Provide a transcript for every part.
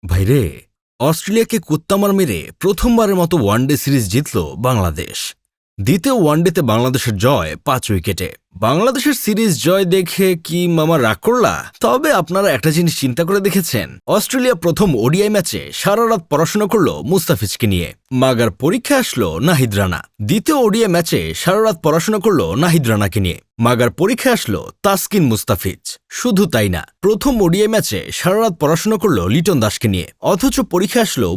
ভাইরে, অস্ট্রেলিয়াকে কুত্তামার মেরে প্রথমবারের মতো ওয়ানডে সিরিজ জিতল বাংলাদেশ। দ্বিতীয় ওয়ানডেতে বাংলাদেশের জয় 5 উইকেটে। বাংলাদেশের সিরিজ জয় দেখে কি মামা রাগ করলা? তবে আপনারা একটা জিনিস চিন্তা করে দেখেছেন, অস্ট্রেলিয়া প্রথম ওডিআই ম্যাচে সারা রাত পড়াশোনা করলো মুস্তাফিজকে নিয়ে, মাগার পরীক্ষা আসলো নাহিদ রানা। দ্বিতীয় ওডিআই ম্যাচে সারা রাত পড়াশোনা করলো নাহিদ রানাকে নিয়ে, মাগার পরীক্ষা আসলো তাসকিন মুস্তাফিজ। শুধু তাই না, প্রথম ওডিআই ম্যাচে সারা রাত পড়াশোনা করলো লিটন দাসকে নিয়ে, অথচ পরীক্ষা আসলো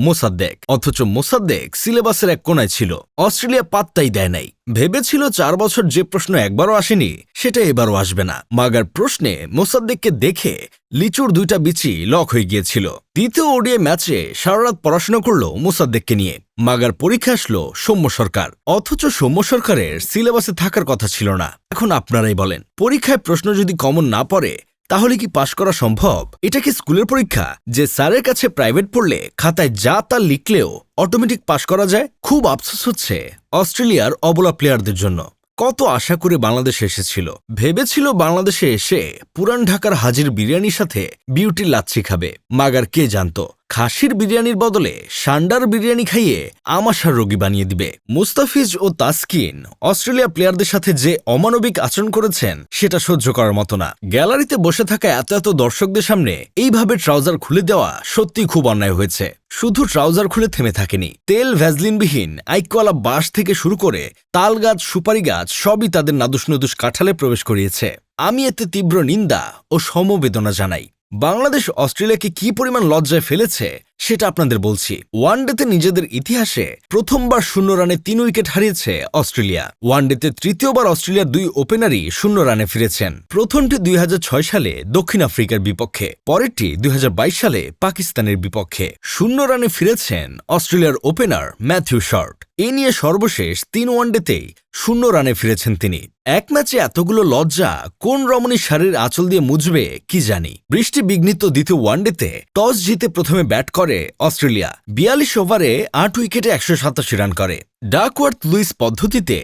মোসাদ্দেক সিলেবাসের এক কোনায় ছিল। অস্ট্রেলিয়া পাত্তাই দেয় নাই, ভেবেছিল 4 বছর যে প্রশ্ন একবারও আসেনি সেটা এবারও আসবে না। মাগার প্রশ্নে মোসাদ্দেককে দেখে লিচুর 2টা বিচি লক হয়ে গিয়েছিল। দ্বিতীয় ওডিআই ম্যাচে সারা রাত পড়াশোনা করলো মোসাদ্দেককে নিয়ে, মাগার পরীক্ষা আসলো সৌম্য সরকার, অথচ সৌম্য সরকারের সিলেবাসে থাকার কথা ছিল না। এখন আপনারাই বলেন, পরীক্ষায় প্রশ্ন যদি কমন না পড়ে তাহলে কি পাশ করা সম্ভব? এটা কি স্কুলের পরীক্ষা যে স্যারের কাছে প্রাইভেট পড়লে খাতায় যা তা লিখলেও অটোমেটিক পাশ করা যায়? খুব আফসোস হচ্ছে অস্ট্রেলিয়ার অবলা প্লেয়ারদের জন্য। কত আশা করে বাংলাদেশে এসেছিল, ভেবেছিল বাংলাদেশে এসে পুরান ঢাকার হাজির বিরিয়ানির সাথে বিউটির লাচ্ছি খাবে। মাগার কে জানতো খাসির বিরিয়ানির বদলে সান্ডার বিরিয়ানি খাইয়ে আমাশার রোগী বানিয়ে দিবে। মুস্তাফিজ ও তাসকিন অস্ট্রেলিয়া প্লেয়ারদের সাথে যে অমানবিক আচরণ করেছেন সেটা সহ্য করার মতো না। গ্যালারিতে বসে থাকা এত দর্শকদের সামনে এইভাবে ট্রাউজার খুলে দেওয়া সত্যি খুব অন্যায় হয়েছে। শুধু ট্রাউজার খুলে থেমে থাকেনি, তেল ভ্যাজলিনবিহীন আইকওয়ালা বাঁশ থেকে শুরু করে তাল গাছ, সুপারি গাছ সবই তাদের নাদুস কাঠালে প্রবেশ করিয়েছে। আমি এতে তীব্র নিন্দা ও সমবেদনা জানাই। বাংলাদেশ অস্ট্রেলিয়াকে কি পরিমাণ লজ্জায় ফেলেছে সেটা আপনাদের বলছি। ওয়ানডেতে নিজেদের ইতিহাসে প্রথমবার 0 রানে 3 উইকেট হারিয়েছে অস্ট্রেলিয়া। ওয়ানডেতে তৃতীয়বার অস্ট্রেলিয়ার 2 ওপেনারই 0 রানে ফিরেছেন। প্রথমটি 2006 সালে দক্ষিণ আফ্রিকার বিপক্ষে, পরেরটি 2022 সালে পাকিস্তানের বিপক্ষে। 0 রানে ফিরেছেন অস্ট্রেলিয়ার ওপেনার ম্যাথিউ শর্ট। এ নিয়ে সর্বশেষ 3 ওয়ানডেতেই 0 রানে ফিরেছেন তিনি। এক ম্যাচে এতগুলো লজ্জা কোন রমণী শাড়ির আঁচল দিয়ে মুছবে কি জানি। বৃষ্টি বিঘ্নিত দ্বিতীয় ওয়ানডেতে টস জিতে প্রথমে ব্যাট করে অস্ট্রেলিয়া। 42 ওভারে 8 উইকেটে 187 রান করে। ডাকওয়ার্থ লুইস পদ্ধতিতে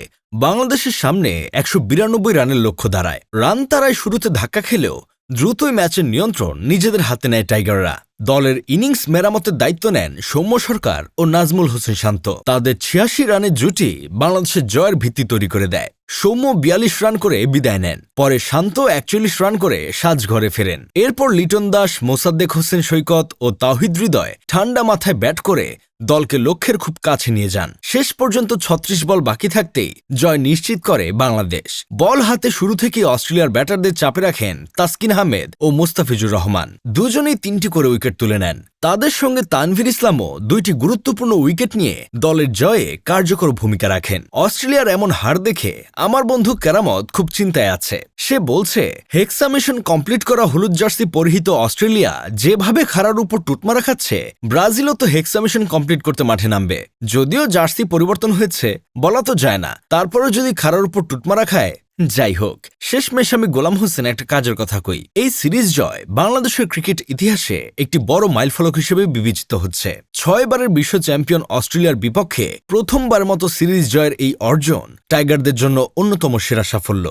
বাংলাদেশের সামনে 192 রানের লক্ষ্য দাঁড়ায়। রান তারায় শুরুতে ধাক্কা খেলেও দ্রুতই ম্যাচের নিয়ন্ত্রণ নিজেদের হাতে নেয় টাইগাররা। দলের ইনিংস মেরামতের দায়িত্ব নেন সৌম্য সরকার ও নাজমুল হোসেন শান্ত। তাদের 86 রানের জুটি বাংলাদেশের জয়ের ভিত্তি তৈরি করে দেয়। সৌম্য 42 রান করে বিদায় নেন, পরে শান্ত 41 রান করে সাজঘরে ফেরেন। এরপর লিটন দাস, মোসাদ্দেক হোসেন সৈকত ও তাওহিদ হৃদয় ঠান্ডা মাথায় ব্যাট করে দলকে লক্ষ্যের খুব কাছে নিয়ে যান। শেষ পর্যন্ত 36 বল বাকি থাকতেই জয় নিশ্চিত করে বাংলাদেশ। বল হাতে শুরু থেকেই অস্ট্রেলিয়ার ব্যাটারদের চাপে রাখেন তাসকিন আহমেদ ও মুস্তাফিজুর রহমান। দুজনেই 3টি করে উইকেট তুলে নেন। তাদের সঙ্গে তানভীর ইসলামও 2টি গুরুত্বপূর্ণ উইকেট নিয়ে দলের জয়ে কার্যকর ভূমিকা রাখেন। অস্ট্রেলিয়ার এমন হার দেখে আমার বন্ধু কেরামত খুব চিন্তায় আছে। সে বলছে, হেক্সামিশন কমপ্লিট করা হলুদ জার্সি পরিহিত অস্ট্রেলিয়া যেভাবে খাড়ার উপর টুটমারা খাচ্ছে, ব্রাজিলও তো হেক্সামিশন কমপ্লিট করতে মাঠে নামবে। যদিও জার্সি পরিবর্তন হয়েছে বলা তো যায় না, তারপরে যদি খাড়ার উপর টুটমারা খায়। যাই হোক, শেষমেশ আমি গোলাম হোসেন একটা কাজের কথা কই। এই সিরিজ জয় বাংলাদেশের ক্রিকেট ইতিহাসে একটি বড় মাইলফলক হিসেবে বিবেচিত হচ্ছে। 6 বারের বিশ্ব চ্যাম্পিয়ন অস্ট্রেলিয়ার বিপক্ষে প্রথমবার মতো সিরিজ জয়ের এই অর্জন টাইগারদের জন্য অন্যতম সেরা সাফল্য।